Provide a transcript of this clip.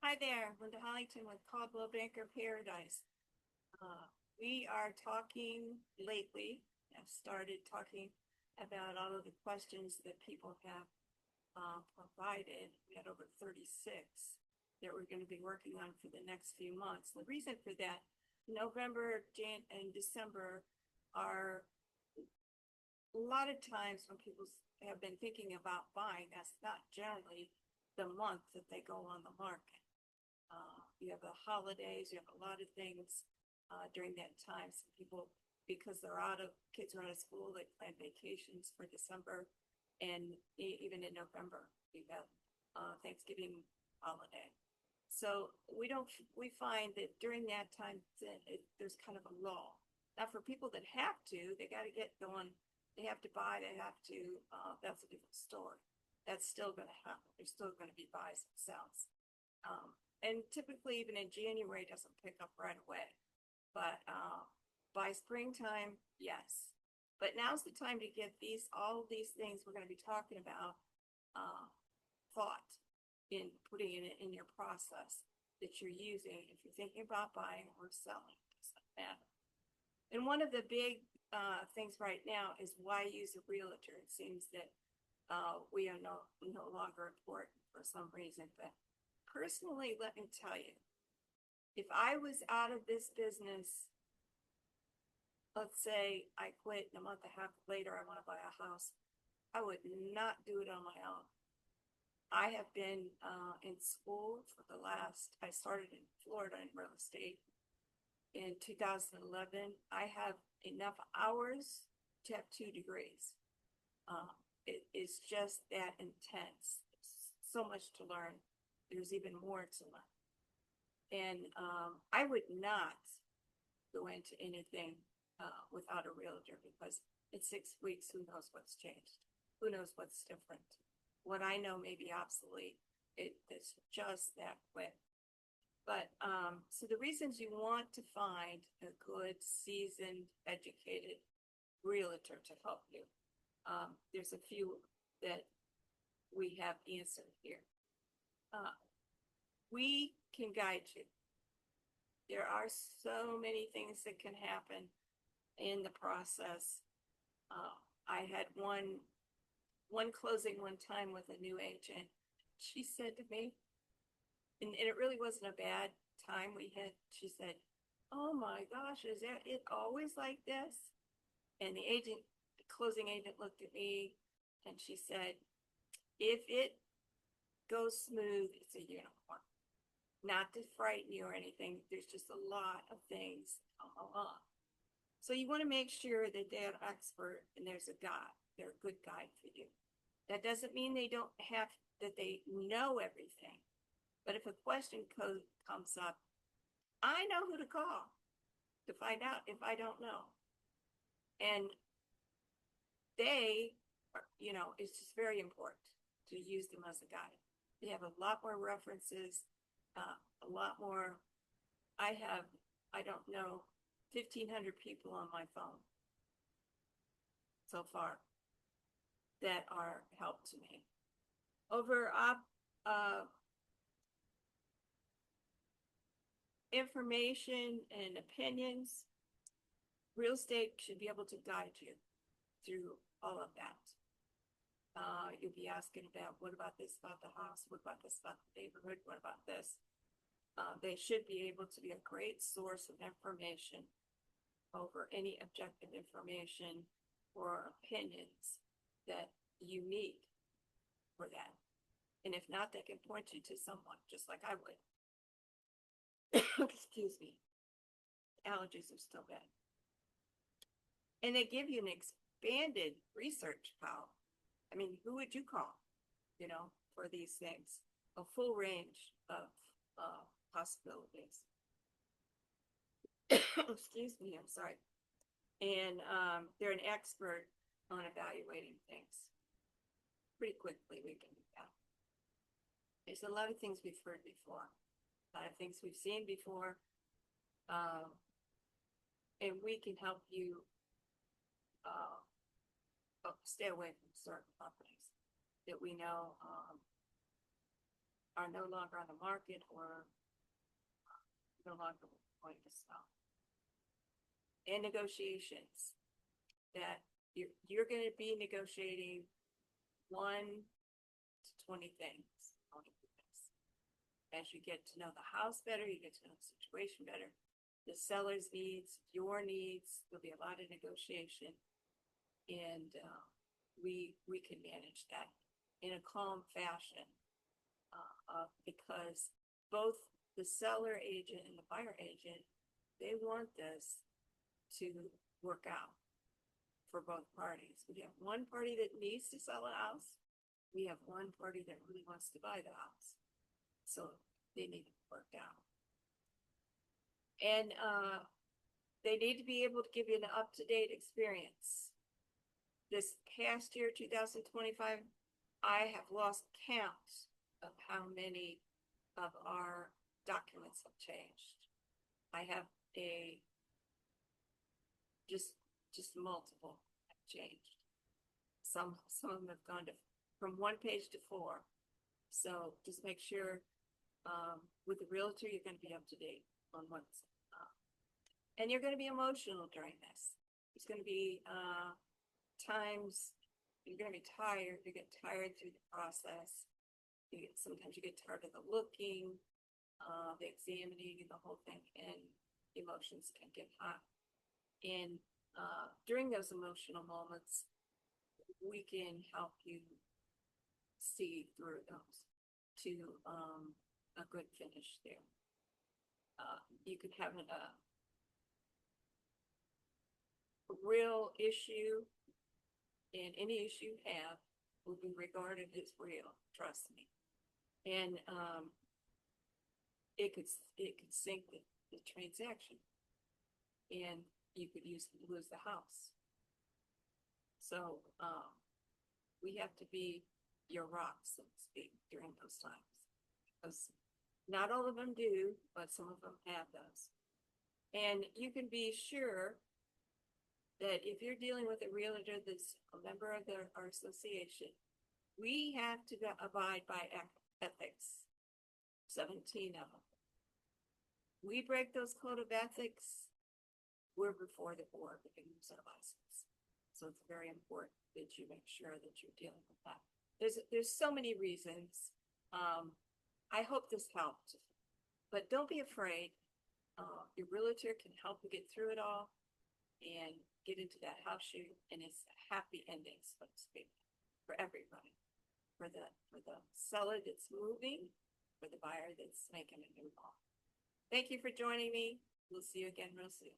Hi there, Linda Hollington with Caldwell Banker Paradise. We are talking lately, have started talking about all of the questions that people have provided. We had over 36 that we're going to be working on for the next few months. The reason for that, November, and December are a lot of times when people have been thinking about buying, that's not generally the month that they go on the market. You have the holidays, you have a lot of things during that time. Some people, because kids are out of school, they plan vacations for December, and even in November, we have Thanksgiving holiday. So we find that during that time, there's kind of a lull. Now for people that have to, they got to get going. They have to buy, that's a different story. That's still going to happen. There's still going to be buys and sells. And typically even in January, it doesn't pick up right away. But by springtime, yes. But now's the time to get all of these things we're going to be talking about thought in putting it in your process that you're using. If you're thinking about buying or selling, it doesn't matter. And one of the big things right now is why use a realtor. It seems that we are no longer important for some reason, but personally, let me tell you, if I was out of this business, let's say I quit and a month and a half later, I want to buy a house, I would not do it on my own. I have been in school I started in Florida in real estate in 2011. I have enough hours to have 2 degrees. It is just that intense. So much to learn. There's even more to learn. And I would not go into anything without a realtor, because in 6 weeks, who knows what's changed? Who knows what's different? What I know may be obsolete. It's just that quick. But so the reasons you want to find a good, seasoned, educated realtor to help you. There's a few that we have answered here. We can guide you. There are so many things that can happen in the process. I had one closing one time with a new agent. She said to me, and it really wasn't a bad time we had, she said, "Oh my gosh, is it always like this?" And the closing agent looked at me and she said, "If it goes smooth, it's a unicorn." Not to frighten you or anything, there's just a lot of things come along. So you want to make sure that they're an expert and they're a good guide for you. That doesn't mean that they know everything. But if a question comes up, I know who to call to find out if I don't know. And it's just very important to use them as a guide. They have a lot more references, a lot more. I don't know, 1,500 people on my phone so far that are help to me. Over information and opinions, real estate should be able to guide you through all of that. You'll be asking about, what about this about the house? What about this about the neighborhood? What about this? They should be able to be a great source of information over any objective information or opinions that you need for that. And if not, they can point you to someone, just like I would. Excuse me. Allergies are still bad. And they give you an expanded research pile. I mean, who would you call, for these things? A full range of possibilities. Excuse me, I'm sorry. And they're an expert on evaluating things. Pretty quickly, we can do that. There's a lot of things we've heard before, a lot of things we've seen before, and we can help you stay away from certain companies that we know are are no longer on the market or no longer going to sell. And negotiations, that you're going to be negotiating 1 to 20 things. As you get to know the house better, you get to know the situation better, the seller's needs, your needs, there'll be a lot of negotiation, and we can manage that in a calm fashion because both the seller agent and the buyer agent, they want this to work out for both parties. We have one party that needs to sell a house. We have one party that really wants to buy the house. So they need to work out. And they need to be able to give you an up-to-date experience. This past year, 2025, I have lost count of how many of our documents have changed. I have just multiple have changed. Some of them have gone from 1 page to 4. So just make sure with the realtor, you're going to be up to date on what's and you're going to be emotional during this. It's going to be times you're going to be tired. You get tired through the process. Sometimes you get tired of the looking, the examining, and the whole thing, and emotions can get hot. And during those emotional moments, we can help you see through those to a good finish there. You could have a real issue, and any issue you have will be regarded as real, trust me. And it could sink the transaction, and you could lose the house. So we have to be your rock, so to speak, during those times, because not all of them do, but some of them have those. And you can be sure that if you're dealing with a realtor that's a member of our association, we have to abide by ethics, 17 of them. We break those code of ethics, we're before the board, we can lose our license. So it's very important that you make sure that you're dealing with that. There's so many reasons. I hope this helped, but don't be afraid. Your realtor can help you get through it all and get into that house shoot, and it's a happy ending, so to speak, for everybody. For the seller that's moving, for the buyer that's making a new home. Thank you for joining me. We'll see you again real soon.